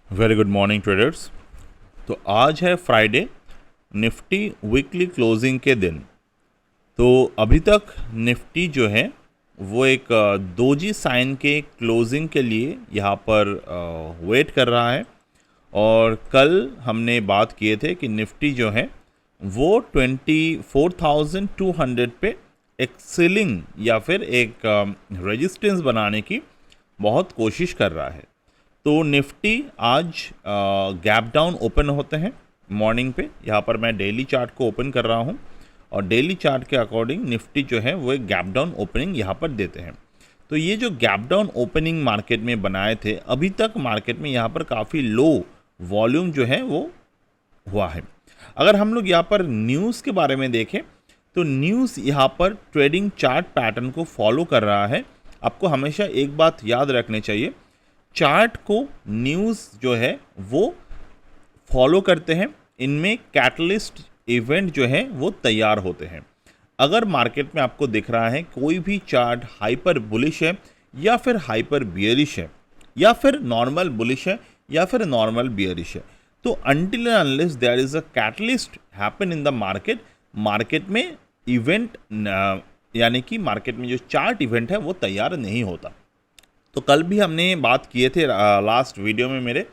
Very good morning traders. तो आज है फ्राइडे, निफ्टी वीकली क्लोजिंग के दिन। तो अभी तक निफ्टी जो है वो एक दोजी साइन के क्लोजिंग के लिए यहाँ पर वेट कर रहा है। और कल हमने बात किए थे कि निफ्टी जो है वो 24,200 पे एक सीलिंग या फिर एक रेजिस्टेंस बनाने की बहुत कोशिश कर रहा है। तो निफ्टी आज गैप डाउन ओपन होते हैं मॉर्निंग पे। यहाँ पर मैं डेली चार्ट को ओपन कर रहा हूँ और डेली चार्ट के अकॉर्डिंग निफ्टी जो है वो एक गैप डाउन ओपनिंग यहाँ पर देते हैं। तो ये जो गैप डाउन ओपनिंग मार्केट में बनाए थे, अभी तक मार्केट में यहाँ पर काफ़ी लो वॉल्यूम जो है वो हुआ है। अगर हम लोग यहाँ पर न्यूज़ के बारे में देखें तो न्यूज़ यहाँ पर ट्रेडिंग चार्ट पैटर्न को फॉलो कर रहा है। आपको हमेशा एक बात याद रखनी चाहिए, चार्ट को न्यूज़ जो है वो फॉलो करते हैं, इनमें कैटलिस्ट इवेंट जो है वो तैयार होते हैं। अगर मार्केट में आपको दिख रहा है कोई भी चार्ट हाइपर बुलिश है या फिर हाइपर बियरिश है या फिर नॉर्मल बुलिश है या फिर नॉर्मल बियरिश है, तो until and unless there is a catalyst happen in the market, market में इवेंट यानी कि मार्केट में जो चार्ट इवेंट है वो तैयार नहीं होता। तो कल भी हमने बात किए थे लास्ट वीडियो में मेरे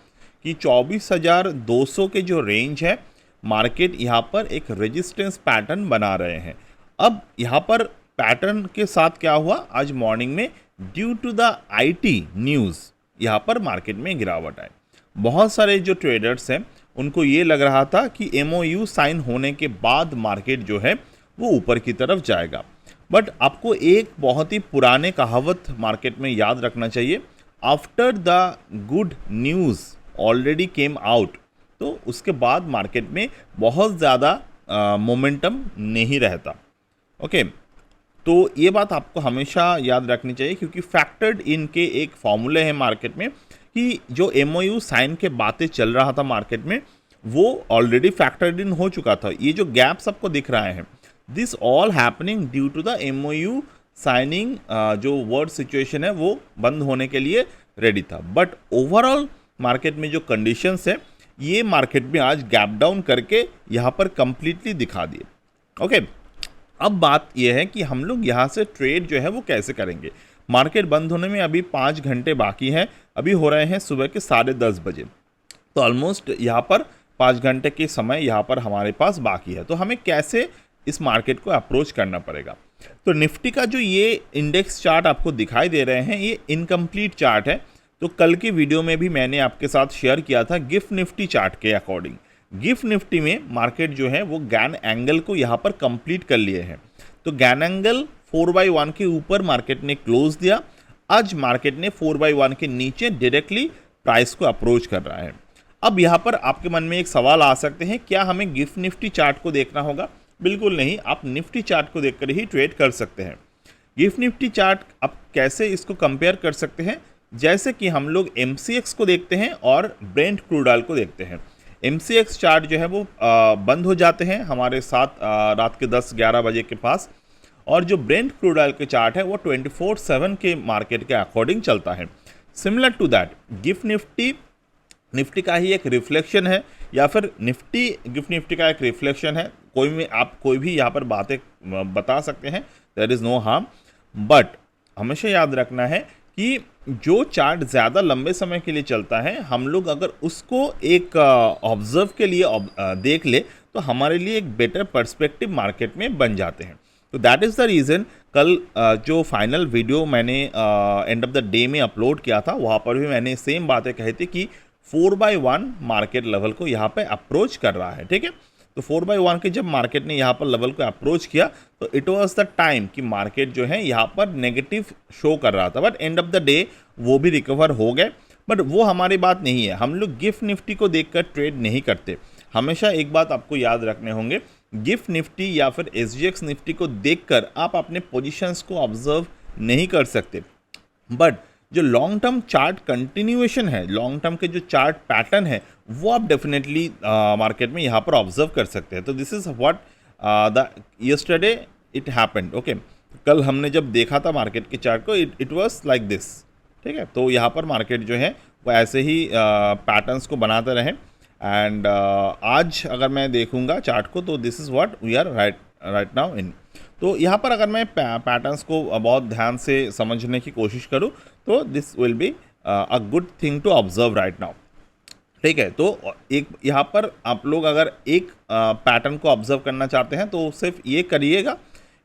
कि 24,200 के जो रेंज है, मार्केट यहाँ पर एक रेजिस्टेंस पैटर्न बना रहे हैं। अब यहाँ पर पैटर्न के साथ क्या हुआ, आज मॉर्निंग में due to the IT news यहाँ पर मार्केट में गिरावट आई। बहुत सारे जो ट्रेडर्स हैं उनको ये लग रहा था कि एमओयू साइन होने के बाद मार्केट जो है वो ऊपर की तरफ जाएगा। बट आपको एक बहुत ही पुराने कहावत मार्केट में याद रखना चाहिए, after the good news already came out. तो उसके बाद मार्केट में बहुत ज़्यादा मोमेंटम नहीं रहता। ओके, तो ये बात आपको हमेशा याद रखनी चाहिए क्योंकि फैक्टर्ड इन के एक फॉर्मूले हैं मार्केट में कि जो एमओयू साइन के बातें चल रहा था मार्केट में वो ऑलरेडी फैक्टर्ड इन हो चुका था। ये जो गैप्स आपको दिख रहे हैं, this all happening due to the MOU signing, जो वर्ड सिचुएशन है वो बंद होने के लिए रेडी था। बट ओवरऑल मार्केट में जो कंडीशंस है ये मार्केट में आज गैप डाउन करके यहाँ पर कंप्लीटली दिखा दिए। ओके, अब बात यह है कि हम लोग यहाँ से ट्रेड जो है वो कैसे करेंगे। मार्केट बंद होने में अभी 5 घंटे बाकी हैं, अभी हो रहे हैं सुबह के 10:30 बजे। तो ऑलमोस्ट यहाँ पर 5 घंटे के समय यहाँ पर हमारे पास बाकी है। तो हमें कैसे इस मार्केट को अप्रोच करना पड़ेगा। तो निफ्टी का जो ये इंडेक्स चार्ट आपको दिखाई दे रहे हैं ये इनकम्प्लीट चार्ट है। तो कल की वीडियो में भी मैंने आपके साथ शेयर किया था गिफ्ट निफ्टी चार्ट के अकॉर्डिंग। गिफ्ट निफ्टी में मार्केट जो है वो गैन एंगल को यहाँ पर कंप्लीट कर लिए हैं। तो गैन एंगल 4/1 के ऊपर मार्केट ने क्लोज दिया। आज मार्केट ने 4/1 के नीचे डायरेक्टली प्राइस को अप्रोच कर रहा है। अब यहाँ पर आपके मन में एक सवाल आ सकते हैं, क्या हमें गिफ्ट निफ्टी चार्ट को देखना होगा? बिल्कुल नहीं, आप निफ्टी चार्ट को देखकर ही ट्रेड कर सकते हैं। गिफ्ट निफ्टी चार्ट आप कैसे इसको कंपेयर कर सकते हैं, जैसे कि हम लोग MCX को देखते हैं और ब्रेंट क्रूड ऑयल को देखते हैं। MCX चार्ट जो है वो बंद हो जाते हैं हमारे साथ रात के 10-11 बजे के पास, और जो ब्रेंट क्रूड ऑयल के चार्ट है वो 24/7 के मार्केट के अकॉर्डिंग चलता है। Similar to that GIFT Nifty का ही एक रिफ्लेक्शन है या फिर गिफ्ट निफ्टी का एक रिफ्लेक्शन है। आप कोई भी यहाँ पर बातें बता सकते हैं, there is no harm. But हमेशा याद रखना है कि जो चार्ट ज़्यादा लंबे समय के लिए चलता है, हम लोग अगर उसको एक ऑब्जर्व के लिए देख ले तो हमारे लिए एक बेटर पर्सपेक्टिव मार्केट में बन जाते हैं। तो दैट इज़ द रीज़न कल जो फाइनल वीडियो मैंने एंड ऑफ द डे में अपलोड किया था वहाँ पर भी मैंने सेम बातें कही थी कि 4/1 मार्केट लेवल को यहाँ पे अप्रोच कर रहा है। ठीक है, तो 4/1 के जब मार्केट ने यहाँ पर लेवल को अप्रोच किया तो इट वाज द टाइम कि मार्केट जो है यहाँ पर नेगेटिव शो कर रहा था। But and of the day वो भी रिकवर हो गए। बट वो हमारी बात नहीं है, हम लोग गिफ्ट निफ्टी को देखकर ट्रेड नहीं करते। हमेशा एक बात आपको याद रखने होंगे, गिफ्ट निफ्टी या फिर SGX निफ्टी को देखकर आप अपने पोजीशंस को ऑब्जर्व नहीं कर सकते। बट जो लॉन्ग टर्म चार्ट कंटिन्यूएशन है, लॉन्ग टर्म के जो चार्ट पैटर्न है वो आप डेफिनेटली मार्केट में यहाँ पर ऑब्जर्व कर सकते हैं। तो this is what the yesterday it happened. Okay, कल हमने जब देखा था मार्केट के चार्ट को, इट वाज लाइक दिस। ठीक है, तो यहाँ पर मार्केट जो है वो ऐसे ही पैटर्न्स को बनाते रहें। एंड आज अगर मैं देखूंगा चार्ट को तो this is what we are right now in. तो यहाँ पर अगर मैं पैटर्न्स को बहुत ध्यान से समझने की कोशिश करूँ तो this will be a good thing to observe right now. ठीक है, तो एक यहाँ पर आप लोग अगर एक पैटर्न को ऑब्जर्व करना चाहते हैं तो सिर्फ ये करिएगा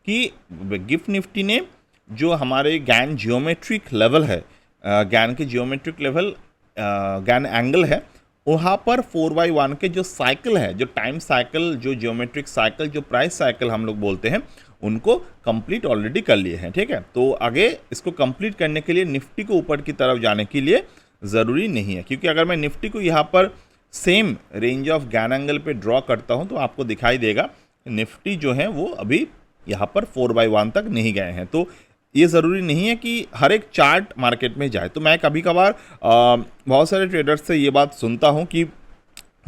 कि गिफ्ट निफ्टी ने जो हमारे गैन जियोमेट्रिक लेवल है, गैन के जियोमेट्रिक लेवल गैन एंगल है, वहाँ पर 4x1 के जो साइकिल है, जो टाइम साइकिल, जो जियोमेट्रिक साइकिल, जो प्राइस साइकिल हम लोग बोलते हैं, उनको कंप्लीट ऑलरेडी कर लिए हैं। ठीक है, तो आगे इसको कंप्लीट करने के लिए निफ्टी को ऊपर की तरफ जाने के लिए ज़रूरी नहीं है, क्योंकि अगर मैं निफ्टी को यहाँ पर same range of Gann angle पे ड्रॉ करता हूँ तो आपको दिखाई देगा निफ्टी जो है वो अभी यहाँ पर 4x1 तक नहीं गए हैं। तो ये ज़रूरी नहीं है कि हर एक चार्ट मार्केट में जाए। तो मैं कभी कभार बहुत सारे ट्रेडर्स से ये बात सुनता हूँ कि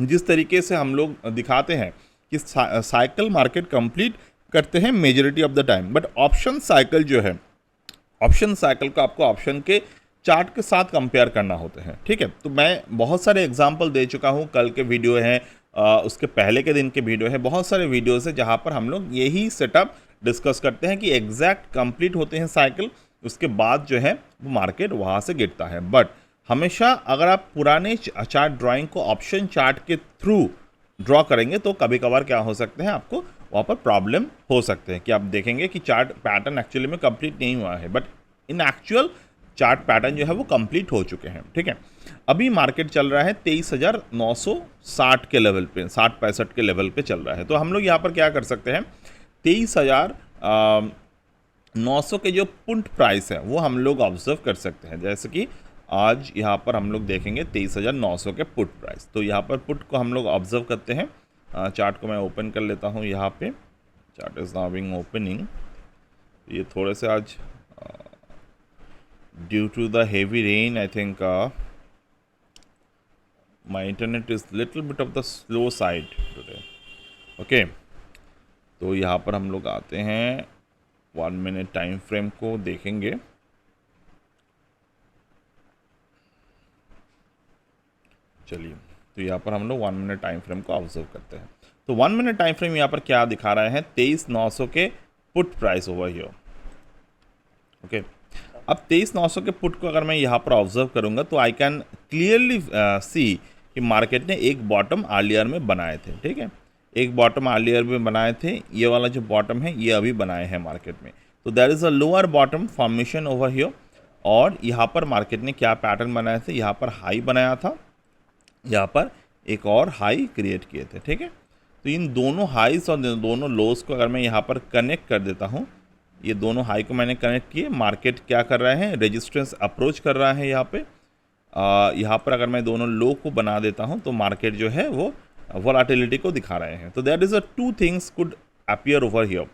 जिस तरीके से हम लोग दिखाते हैं कि साइकिल मार्केट कंप्लीट करते हैं majority of the time, but option cycle जो है, ऑप्शन साइकिल को आपको ऑप्शन के चार्ट के साथ कंपेयर करना होते हैं। ठीक है, तो मैं बहुत सारे एग्जांपल दे चुका हूँ, कल के वीडियो हैं, उसके पहले के दिन के वीडियो है, बहुत सारे वीडियोस है जहाँ पर हम लोग यही सेटअप डिस्कस करते हैं कि एग्जैक्ट कंप्लीट होते हैं साइकिल, उसके बाद जो है वो मार्केट वहाँ से गिरता है। बट हमेशा अगर आप पुराने चार्ट ड्राइंग को ऑप्शन चार्ट के थ्रू ड्रॉ करेंगे तो कभी कभार क्या हो सकते हैं, आपको वहाँ पर प्रॉब्लम हो सकते हैं कि आप देखेंगे कि चार्ट पैटर्न एक्चुअली में कंप्लीट नहीं हुआ है, but in actual chart pattern जो है वो कंप्लीट हो चुके हैं। ठीक है, अभी मार्केट चल रहा है 23,960 के लेवल पे, 60-65 के लेवल पे चल रहा है। तो हम लोग यहाँ पर क्या कर सकते हैं, 23,900 के जो पुट प्राइस है वो हम लोग ऑब्जर्व कर सकते हैं। जैसे कि आज यहाँ पर हम लोग देखेंगे 23,900 के पुट प्राइस, तो यहाँ पर पुट को हम लोग ऑब्जर्व करते हैं। चार्ट को मैं ओपन कर लेता हूँ, यहाँ पे chart is now being opening. ये थोड़े से आज due to the heavy rain I think my internet is little bit of the slow side today. Okay, तो यहाँ पर हम लोग आते हैं 1 मिनट टाइम फ्रेम को देखेंगे। चलिए, तो यहाँ पर हम लोग 1 मिनट टाइम फ्रेम को ऑब्जर्व करते हैं। तो 1 मिनट टाइम फ्रेम यहाँ पर क्या दिखा रहे हैं, 23,900 के put price over here. Okay, अब 23,900 के पुट को अगर मैं यहाँ पर ऑब्जर्व करूँगा तो आई कैन क्लियरली सी कि मार्केट ने एक बॉटम अर्लियर में बनाए थे। ठीक है, एक बॉटम अर्लियर में बनाए थे, ये वाला जो बॉटम है ये अभी बनाए हैं मार्केट में। तो there is a lower bottom formation over here, और यहाँ पर मार्केट ने क्या पैटर्न बनाए थे, यहाँ पर हाई बनाया था, यहाँ पर एक और हाई क्रिएट किए थे। ठीक है, तो इन दोनों हाईस और दोनों लोस को अगर मैं यहाँ पर कनेक्ट कर देता हूँ, ये दोनों हाई को मैंने कनेक्ट किए, मार्केट क्या कर रहा है, रेजिस्टेंस अप्रोच कर रहा है यहाँ पे। यहाँ पर अगर मैं दोनों लो को बना देता हूँ तो मार्केट जो है वो वोलाटिलिटी को दिखा रहे हैं। तो that is a two things could appear over here.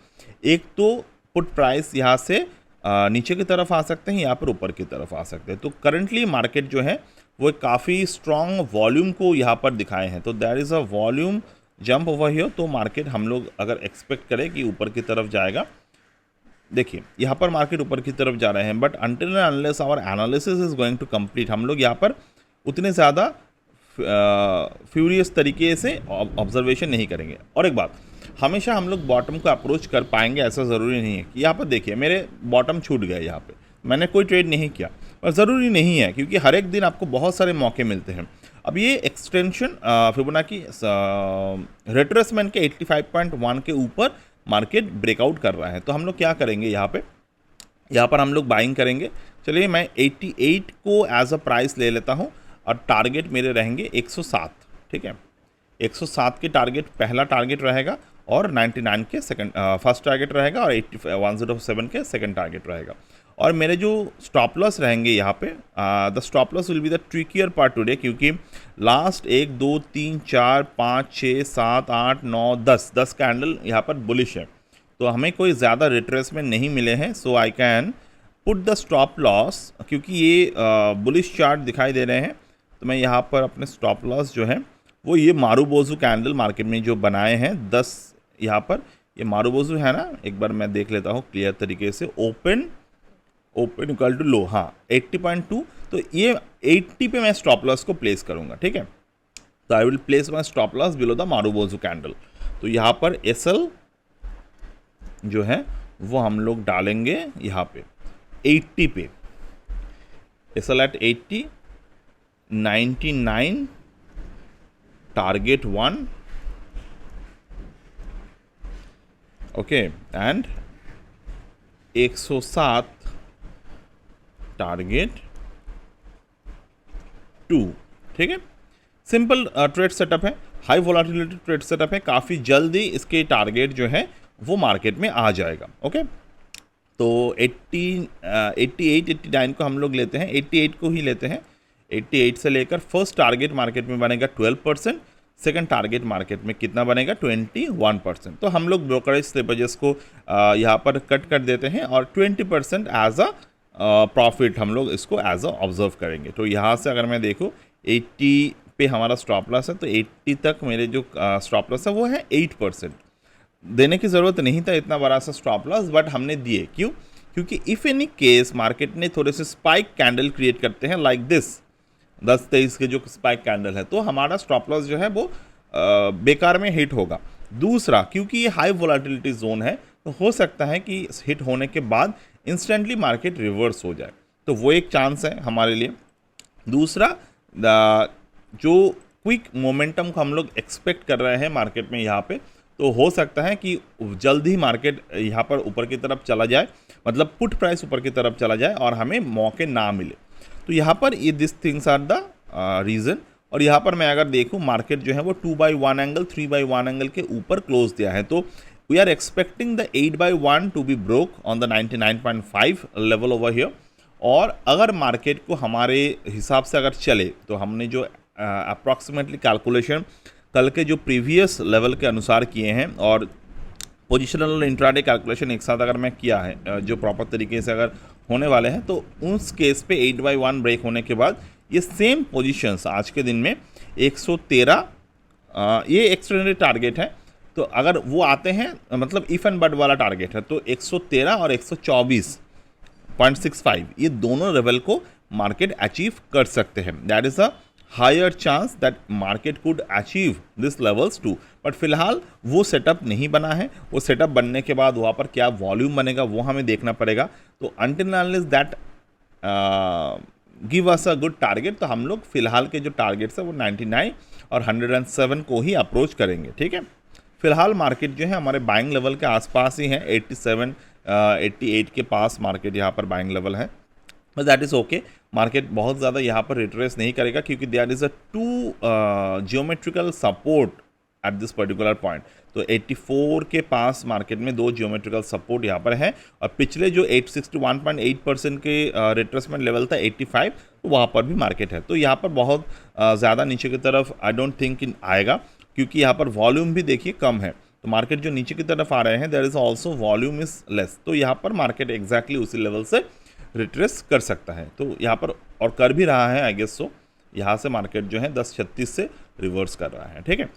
एक तो पुट प्राइस यहाँ से नीचे की तरफ आ सकते हैं, यहाँ पर ऊपर की तरफ आ सकते हैं। तो करंटली मार्केट जो है वो काफ़ी स्ट्रॉन्ग वॉल्यूम को यहाँ पर दिखाए हैं। तो that is a volume jump over here. तो मार्केट हम लोग अगर एक्सपेक्ट करें कि ऊपर की तरफ जाएगा, देखिए यहाँ पर मार्केट ऊपर की तरफ जा रहे हैं, but until and unless our analysis is going to complete, हम लोग यहाँ पर उतने ज़्यादा फ्यूरियस तरीके से ऑब्जर्वेशन नहीं करेंगे। और एक बात, हमेशा हम लोग बॉटम को अप्रोच कर पाएंगे ऐसा ज़रूरी नहीं है कि यहाँ पर देखिए मेरे बॉटम छूट गए, यहाँ पे मैंने कोई ट्रेड नहीं किया, और ज़रूरी नहीं है, क्योंकि हर एक दिन आपको बहुत सारे मौके मिलते हैं। अब ये एक्सटेंशन फिबोनाची रिट्रेसमेंट के 85.1 के ऊपर मार्केट ब्रेकआउट कर रहा है। तो हम लोग क्या करेंगे, यहाँ पर हम लोग बाइंग करेंगे। चलिए, मैं 88 को एज अ प्राइस ले लेता हूँ, और टारगेट मेरे रहेंगे 107। ठीक है, 107 के टारगेट पहला टारगेट रहेगा, और 99 के सेकंड फर्स्ट टारगेट रहेगा, और 107 के सेकंड टारगेट रहेगा। और मेरे जो स्टॉप लॉस रहेंगे यहाँ पे, the stop loss will be the trickier part today, क्योंकि लास्ट 1 2 3 4 5 6 7 8 9 10 कैंडल यहाँ पर बुलिश है। तो हमें कोई ज़्यादा रिट्रेसमेंट नहीं मिले हैं, so I can put the stop loss, क्योंकि ये बुलिश चार्ट दिखाई दे रहे हैं। तो मैं यहाँ पर अपने स्टॉप लॉस जो है वो ये मारूबोजू कैंडल मार्केट में जो बनाए हैं 10, यहाँ पर ये मारूबोजू है ना, एक बार मैं देख लेता हूँ क्लियर तरीके से। ओपन इक्वल टू लो, हाँ 80.2, तो ये 80 पे मैं स्टॉप लॉस को प्लेस करूँगा, ठीक है। तो I will place my stop loss below the Marubozu candle. तो यहाँ पर एसएल जो है वो हम लोग डालेंगे यहाँ पे 80 पे, SL at 80, 99 target 1, okay, and 107 target 2, ठीक है। सिंपल ट्रेड सेटअप है, हाई वोलाटिलिटी ट्रेड सेटअप है, काफ़ी जल्दी इसके टारगेट जो है वो मार्केट में आ जाएगा, ओके। तो 88 89 को हम लोग लेते हैं, 88 को ही लेते हैं। 88 से लेकर फर्स्ट टारगेट मार्केट में बनेगा 12%, सेकंड टारगेट मार्केट में कितना बनेगा 21%। तो हम लोग ब्रोकरेज स्लिपेजेस को यहाँ पर कट कर देते हैं और 20% एज अ प्रॉफिट हम लोग इसको एज अ ऑब्जर्व करेंगे। तो यहाँ से अगर मैं देखूँ 80 पे हमारा स्टॉप लॉस है, तो 80 तक मेरे जो स्टॉप लॉस है वो है 8%। देने की ज़रूरत नहीं था इतना बड़ा सा स्टॉप लॉस, बट हमने दिए क्यों? क्योंकि इफ़ एनी केस मार्केट ने थोड़े से स्पाइक कैंडल क्रिएट करते हैं लाइक दिस 10-23 के जो स्पाइक कैंडल है, तो हमारा स्टॉप लॉस जो है वो बेकार में हिट होगा। दूसरा, क्योंकि ये हाई वोलाटिलिटी जोन है, तो हो सकता है कि हिट होने के बाद इंस्टेंटली मार्केट रिवर्स हो जाए, तो वो एक चांस है हमारे लिए। दूसरा, जो क्विक मोमेंटम को हम लोग एक्सपेक्ट कर रहे हैं मार्केट में यहाँ पे, तो हो सकता है कि जल्द ही मार्केट यहाँ पर ऊपर की तरफ चला जाए, मतलब पुट प्राइस ऊपर की तरफ चला जाए और हमें मौके ना मिले। तो यहाँ पर ये this things are the reason. और यहाँ पर मैं अगर देखूँ मार्केट जो है वो 2/1 एंगल 3/1 एंगल के ऊपर क्लोज दिया है, तो we are expecting the 8/1 to be broke on the 99.5 level over here. और अगर मार्केट को हमारे हिसाब से अगर चले, तो हमने जो अप्रॉक्सीमेटली कैलकुलेशन कल के जो प्रीवियस लेवल के अनुसार किए हैं और पोजिशनल और इंट्राडे कैलकुलेशन एक साथ अगर मैं किया है जो प्रॉपर तरीके से अगर होने वाले हैं, तो उस केस पे 8/1 ब्रेक होने के बाद ये सेम पोजीशंस आज के दिन में 113 ये एक्सटर्नल टारगेट है, तो अगर वो आते हैं, मतलब इफ एंड बट वाला टारगेट है, तो 113 और 124.65 ये दोनों लेवल को मार्केट अचीव कर सकते हैं। That is a higher chance that market could achieve this levels too. But फिलहाल वो सेटअप नहीं बना है, वो सेटअप बनने के बाद वहाँ पर क्या वॉल्यूम बनेगा वो हमें देखना पड़ेगा। तो until unless that give us a good target, तो हम लोग फिलहाल के जो टारगेट्स है वो 99 और 107 को ही अप्रोच करेंगे, ठीक है। फिलहाल मार्केट जो है हमारे बाइंग लेवल के आसपास ही है, 87 88 के पास मार्केट यहाँ पर बाइंग लेवल है, but that is okay. Market बहुत ज़्यादा यहाँ पर रिट्रेस नहीं करेगा, क्योंकि there is a 2 geometrical support at this particular point. तो 84 के पास मार्केट में 2 जियोमेट्रिकल सपोर्ट यहाँ पर है, और पिछले जो 861.8% के रिट्रेसमेंट लेवल था 85, तो वहाँ पर भी मार्केट है। तो यहाँ पर बहुत ज़्यादा नीचे की तरफ आई डोंट थिंक इन आएगा, क्योंकि यहाँ पर वॉल्यूम भी देखिए कम है। तो मार्केट जो नीचे की तरफ आ रहे हैं, there is also volume is less, तो यहाँ पर मार्केट एग्जैक्टली उसी लेवल से रिट्रेस कर सकता है। तो यहाँ पर और कर भी रहा है आई गेस सो। यहाँ से मार्केट जो है 1036 से रिवर्स कर रहा है, ठीक है।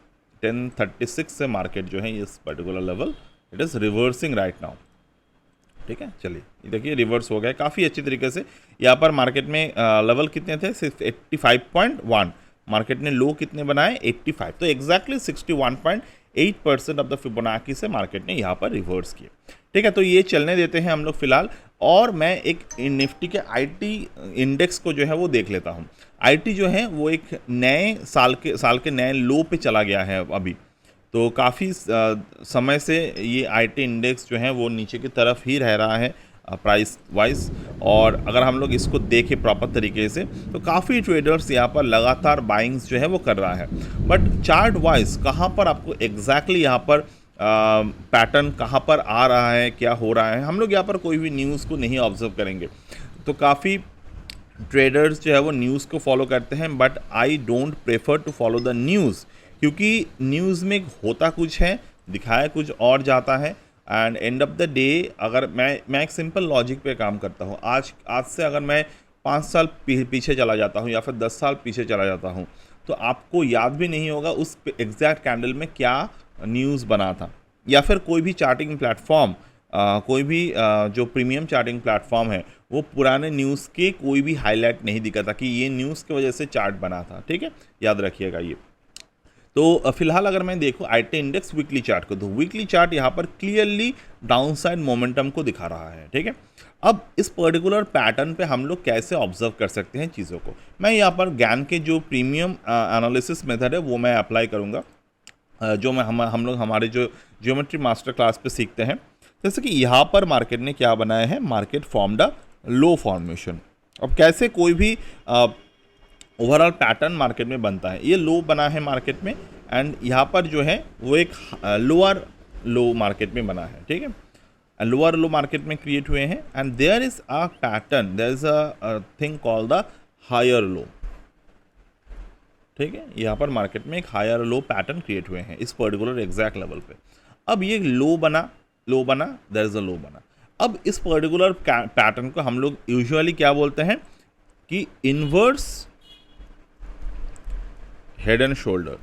1036 से मार्केट जो है इस particular level it is reversing right now, ठीक है। चलिए देखिए रिवर्स हो गया काफ़ी अच्छी तरीके से। यहाँ पर मार्केट में लेवल कितने थे, सिर्फ 85.1, मार्केट ने लो कितने बनाए 85, तो एग्जैक्टली 61.8% ऑफ द फिबोनाची से मार्केट ने यहाँ पर रिवर्स किए, ठीक है। तो ये चलने देते हैं हम लोग फिलहाल, और मैं एक निफ्टी के आईटी इंडेक्स को जो है वो देख लेता हूँ। आईटी जो है वो एक नए साल के नए लो पे चला गया है अभी, तो काफ़ी समय से ये आईटी इंडेक्स जो है वो नीचे की तरफ ही रह रहा है प्राइस वाइज। और अगर हम लोग इसको देखें प्रॉपर तरीके से, तो काफ़ी ट्रेडर्स यहाँ पर लगातार बाइंग्स जो है वो कर रहा है, बट चार्ट वाइज कहाँ पर आपको एग्जैक्टली यहाँ पर पैटर्न कहाँ पर आ रहा है, क्या हो रहा है, हम लोग यहाँ पर कोई भी न्यूज़ को नहीं ऑब्जर्व करेंगे। तो काफ़ी ट्रेडर्स जो है वो न्यूज़ को फॉलो करते हैं, but I don't prefer to follow the news, क्योंकि न्यूज़ में होता कुछ है, दिखाया कुछ और जाता है, and end of the day अगर मैं एक सिंपल लॉजिक पे काम करता हूँ। आज से अगर मैं 5 साल पीछे चला जाता हूँ या फिर 10 साल पीछे चला जाता हूँ, तो आपको याद भी नहीं होगा उस एग्जैक्ट कैंडल में क्या न्यूज़ बना था। या फिर कोई भी चार्टिंग प्लेटफॉर्म, कोई भी जो प्रीमियम चार्टिंग प्लेटफॉर्म है, वो पुराने न्यूज़ के कोई भी हाईलाइट नहीं दिखा था कि ये न्यूज़ की वजह से चार्ट बना था, ठीक है, याद रखिएगा ये। तो फिलहाल अगर मैं देखूँ आईटी इंडेक्स वीकली चार्ट को, तो वीकली चार्ट यहाँ पर क्लियरली डाउनसाइड मोमेंटम को दिखा रहा है, ठीक है। अब इस पर्टिकुलर पैटर्न पे हम लोग कैसे ऑब्जर्व कर सकते हैं चीज़ों को, मैं यहाँ पर ज्ञान के जो प्रीमियम एनालिसिस मेथड है वो मैं अप्लाई करूँगा, जो मैं हम लोग हमारे जो ज्योमेट्री मास्टर क्लास पे सीखते हैं। जैसे कि यहाँ पर मार्केट ने क्या बनाया है, market formed a low formation. अब कैसे कोई भी ओवरऑल पैटर्न मार्केट में बनता है, ये लो बना है मार्केट में, एंड यहाँ पर जो है वो एक लोअर लो मार्केट में बना है, ठीक है, लोअर लो मार्केट में क्रिएट हुए हैं, and there is a pattern, there is a thing called the higher low, ठीक है। यहाँ पर मार्केट में एक हायर लो पैटर्न क्रिएट हुए हैं इस पर्टिकुलर एग्जैक्ट लेवल पे। अब ये लो बना, देयर इज अ लो बना। अब इस पर्टिकुलर पैटर्न को हम लोग यूजुअली क्या बोलते हैं कि इनवर्स हेड एंड शोल्डर,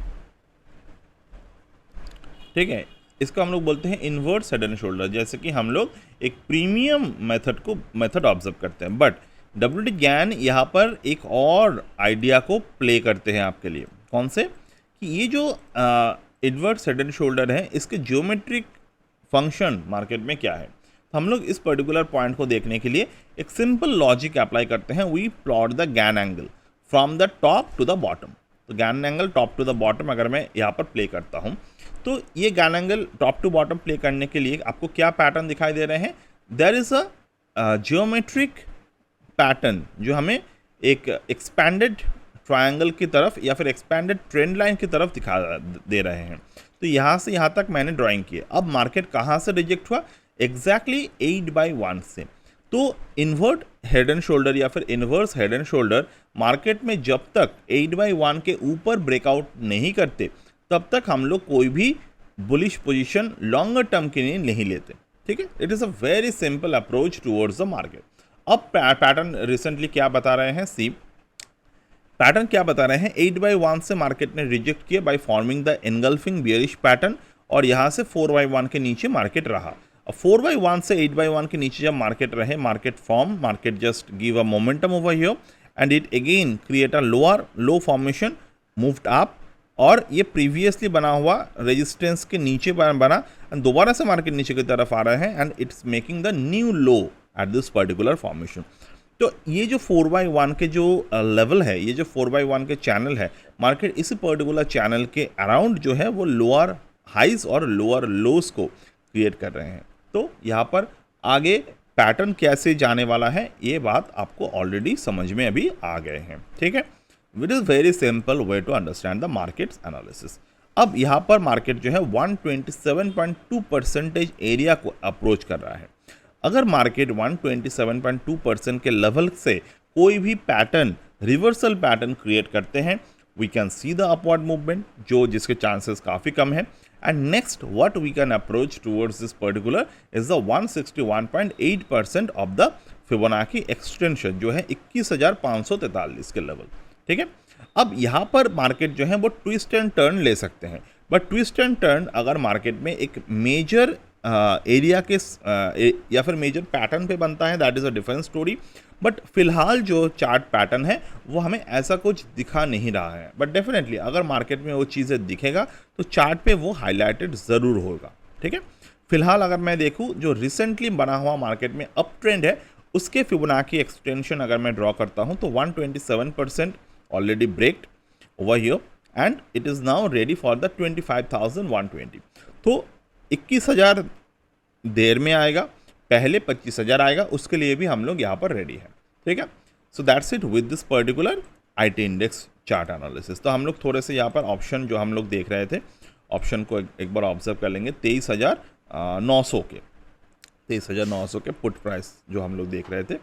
ठीक है, इसको हम लोग बोलते हैं इनवर्स हेड एंड शोल्डर। जैसे कि हम लोग एक प्रीमियम मेथड ऑब्जर्व करते हैं, बट डब्ल्यूटी ज्ञान यहाँ पर एक और आइडिया को प्ले करते हैं आपके लिए। कौन से, कि ये जो इनवर्स हेड एंड शोल्डर है इसके ज्योमेट्रिक फंक्शन मार्केट में क्या है। तो हम लोग इस पर्टिकुलर पॉइंट को देखने के लिए एक सिंपल लॉजिक अप्लाई करते हैं, we plot the Gann angle from the top to the bottom. तो Gann angle top to the bottom अगर मैं यहाँ पर प्ले करता हूँ, तो ये Gann angle top to bottom play करने के लिए आपको क्या पैटर्न दिखाई दे रहे हैं, there is a geometric pattern जो हमें एक एक्सपैंडेड ट्रायंगल की तरफ या फिर एक्सपैंडेड ट्रेंड लाइन की तरफ दिखा दे रहे हैं। तो यहाँ से यहाँ तक मैंने ड्राइंग की। अब मार्केट कहाँ से रिजेक्ट हुआ, एग्जैक्टली 8/1 से। तो इन्वर्ट हेड एंड शोल्डर या फिर inverse head and shoulder market में जब तक 8/1 के ऊपर ब्रेकआउट नहीं करते तब तक हम लोग कोई भी बुलिश पोजीशन लॉन्गर टर्म के लिए नहीं लेते, ठीक है। It is a very simple approach towards the market. अब पैटर्न रिसेंटली क्या बता रहे हैं, सी पैटर्न क्या बता रहे हैं, 8/1 से मार्केट ने रिजेक्ट किया by forming the engulfing bearish pattern, और यहाँ से 4/1 के नीचे मार्केट रहा। अब 4/1 से 8/1 के नीचे जब मार्केट रहे, market just give a momentum over here and it again create a lower low formation, moved up, और ये प्रीवियसली बना हुआ रेजिस्टेंस के नीचे बना एंड दोबारा से मार्केट नीचे की तरफ आ रहा है, and it's making the new low eight this particular formation. तो ये जो 4/1 के जो लेवल है, ये जो 4/1 के चैनल है, मार्केट इसी पर्टिकुलर चैनल के अराउंड जो है वो लोअर हाइज और लोअर लोस को क्रिएट कर रहे हैं। तो यहाँ पर आगे पैटर्न कैसे जाने वाला है ये बात आपको ऑलरेडी समझ में अभी आ गए हैं, ठीक है। Which is very simple way to understand the markets analysis. अब यहाँ पर मार्केट जो है 127.2% एरिया को अप्रोच कर रहा है। अगर मार्केट 127.2% के लेवल से कोई भी पैटर्न, रिवर्सल पैटर्न क्रिएट करते हैं, we can see the upward movement, जिसके चांसेस काफ़ी कम है। And next what we can approach towards this particular is the 161.8% of the Fibonacci extension, जो है 21,543 के लेवल, ठीक है। अब यहाँ पर मार्केट जो है वो ट्विस्ट एंड टर्न ले सकते हैं, बट ट्विस्ट एंड टर्न अगर मार्केट में एक मेजर एरिया के या फिर मेजर पैटर्न पे बनता है, that is a different story. But फिलहाल जो चार्ट पैटर्न है वो हमें ऐसा कुछ दिखा नहीं रहा है, बट डेफिनेटली अगर मार्केट में वो चीज़ें दिखेगा तो चार्ट पे वो हाईलाइटेड ज़रूर होगा, ठीक है। फिलहाल अगर मैं देखूँ जो रिसेंटली बना हुआ मार्केट में अप ट्रेंड है, उसके फिबोनाची एक्सटेंशन अगर मैं ड्रॉ करता हूँ तो 127% already breaked over here and it is now ready for the 25,120। तो 21,000 देर में आएगा, पहले 25,000 आएगा, उसके लिए भी हम लोग यहाँ पर रेडी है, ठीक है। So that's it with this particular IT index chart analysis. तो हम लोग थोड़े से यहाँ पर ऑप्शन जो हम लोग देख रहे थे, ऑप्शन को एक बार ऑब्जर्व कर लेंगे। 23,900 के पुट प्राइस जो हम लोग देख रहे थे,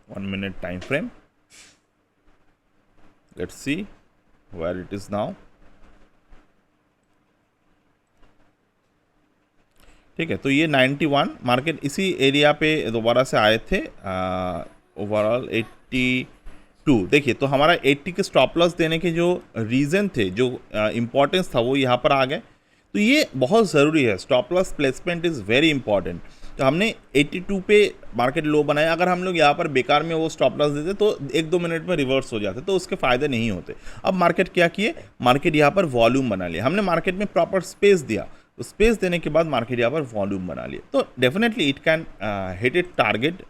1 minute time frame, let's see where it is now, ठीक है। तो ये 91 मार्केट इसी एरिया पे दोबारा से आए थे, ओवरऑल 82। देखिए तो हमारा 80 के स्टॉप लॉस देने के जो रीज़न थे, जो इम्पोर्टेंस था, वो यहाँ पर आ गए। तो ये बहुत ज़रूरी है, stop loss placement is very important. तो हमने 82 पे मार्केट लो बनाया, अगर हम लोग यहाँ पर बेकार में वो स्टॉप लॉस देते तो 1-2 मिनट में रिवर्स हो जाते, तो उसके फ़ायदे नहीं होते। अब मार्केट क्या किए, मार्केट यहाँ पर वॉल्यूम बना लिया, हमने मार्केट में प्रॉपर स्पेस दिया, तो स्पेस देने के बाद मार्केट यहाँ पर वॉल्यूम बना लिया, तो definitely it can hit it target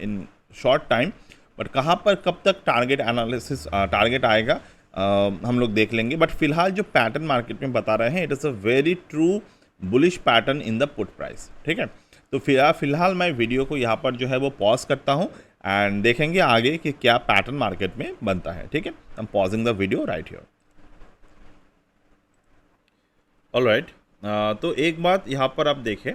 in short time, but कहाँ पर कब तक टारगेट एनालिसिस टारगेट आएगा हम लोग देख लेंगे। बट फिलहाल जो पैटर्न मार्केट में बता रहे हैं, it is a very true bullish pattern in the put price, ठीक है। तो फिलहाल मैं वीडियो को यहाँ पर जो है वो पॉज करता हूँ एंड देखेंगे आगे कि क्या पैटर्न मार्केट में बनता है, ठीक है। I am pausing the video right here. Alright, तो एक बात यहाँ पर आप देखें,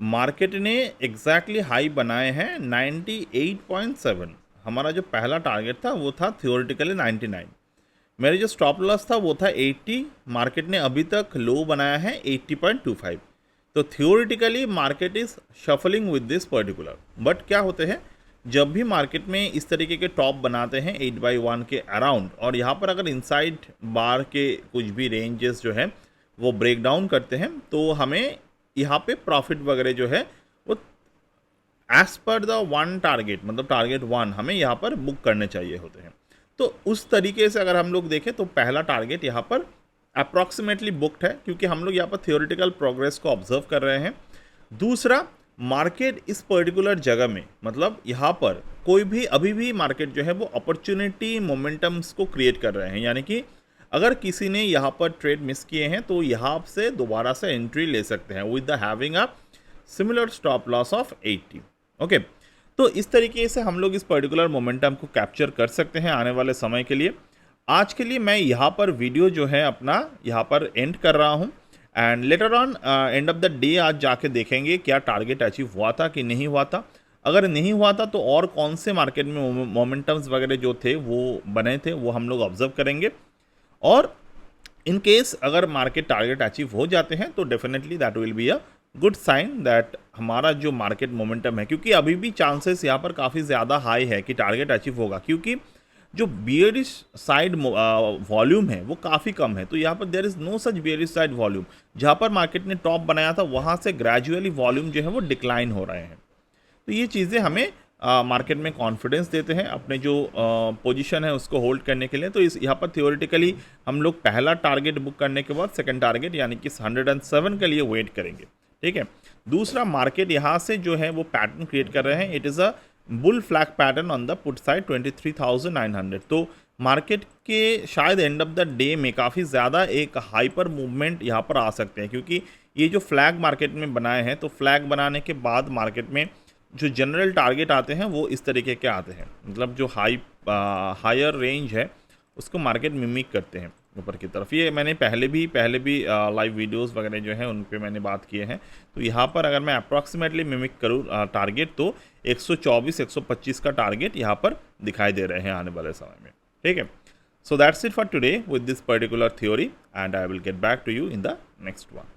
मार्केट ने एग्जैक्टली हाई बनाए हैं 98.7, हमारा जो पहला टारगेट था वो था थियोरेटिकली 99, मेरे जो स्टॉप लॉस था वो था 80, मार्केट ने अभी तक लो बनाया है 80.25, तो theoretically market is shuffling with this particular. But क्या होते हैं, जब भी मार्केट में इस तरीके के टॉप बनाते हैं 8/1 के अराउंड, और यहाँ पर अगर इनसाइड बार के कुछ भी रेंजेस जो है वो ब्रेक डाउन करते हैं, तो हमें यहाँ पे प्रॉफिट वगैरह जो है वो as per the one target, मतलब टारगेट 1 हमें यहाँ पर बुक करने चाहिए होते हैं। तो उस तरीके से अगर हम लोग देखें तो पहला टारगेट यहाँ पर अप्रॉक्सीमेटली बुक्ड है, क्योंकि हम लोग यहाँ पर थियोरेटिकल प्रोग्रेस को ऑब्जर्व कर रहे हैं। दूसरा, मार्केट इस पर्टिकुलर जगह में, मतलब यहाँ पर कोई भी अभी भी मार्केट जो है वो अपॉर्चुनिटी मोमेंटम्स को क्रिएट कर रहे हैं, यानी कि अगर किसी ने यहाँ पर ट्रेड मिस किए हैं तो यहाँ से दोबारा से एंट्री ले सकते हैं with the having a similar stop loss of 80, okay. तो इस तरीके से हम लोग इस पर्टिकुलर मोमेंटम को कैप्चर कर सकते हैं आने वाले समय के लिए। आज के लिए मैं यहाँ पर वीडियो जो है अपना यहाँ पर एंड कर रहा हूँ, and later on and of the day आज जाके देखेंगे क्या टारगेट अचीव हुआ था कि नहीं हुआ था। अगर नहीं हुआ था तो और कौन से मार्केट में मोमेंटम्स वगैरह जो थे वो बने थे वो हम लोग ऑब्जर्व करेंगे, और इन केस अगर मार्केट टारगेट अचीव हो जाते हैं तो definitely that will be a good sign that हमारा जो मार्केट मोमेंटम है, क्योंकि अभी भी चांसेस यहाँ पर काफ़ी ज़्यादा हाई है कि टारगेट अचीव होगा, क्योंकि जो बियरिश साइड वॉल्यूम है वो काफ़ी कम है। तो यहाँ पर there is no such bearish side volume, जहाँ पर मार्केट ने टॉप बनाया था वहाँ से ग्रेजुअली वॉल्यूम जो है वो डिक्लाइन हो रहे हैं। तो ये चीज़ें हमें मार्केट में कॉन्फिडेंस देते हैं अपने जो पोजीशन है उसको होल्ड करने के लिए। तो इस यहाँ पर थियोरेटिकली हम लोग पहला टारगेट बुक करने के बाद सेकंड टारगेट यानी कि 107 के लिए वेट करेंगे, ठीक है। दूसरा, मार्केट यहाँ से जो है वो पैटर्न क्रिएट कर रहे हैं, it is a bull flag pattern on the put side 23,900। तो मार्केट के शायद एंड ऑफ द डे में काफ़ी ज़्यादा एक हाइपर मूवमेंट यहाँ पर आ सकते हैं, क्योंकि ये जो फ्लैग मार्केट में बनाए हैं, तो फ्लैग बनाने के बाद मार्केट में जो जनरल टारगेट आते हैं वो इस तरीके के आते हैं, मतलब जो हायर रेंज है उसको मार्केट मिमिक करते हैं ऊपर की तरफ। ये मैंने पहले भी लाइव वीडियोस वगैरह जो हैं उन पे मैंने बात किए हैं। तो यहाँ पर अगर मैं अप्रॉक्सीमेटली मिमिक करूँ टारगेट, तो 124-125 का टारगेट यहाँ पर दिखाई दे रहे हैं आने वाले समय में, ठीक है। So that's it for today with this particular theory, and I will get back to you in the next one.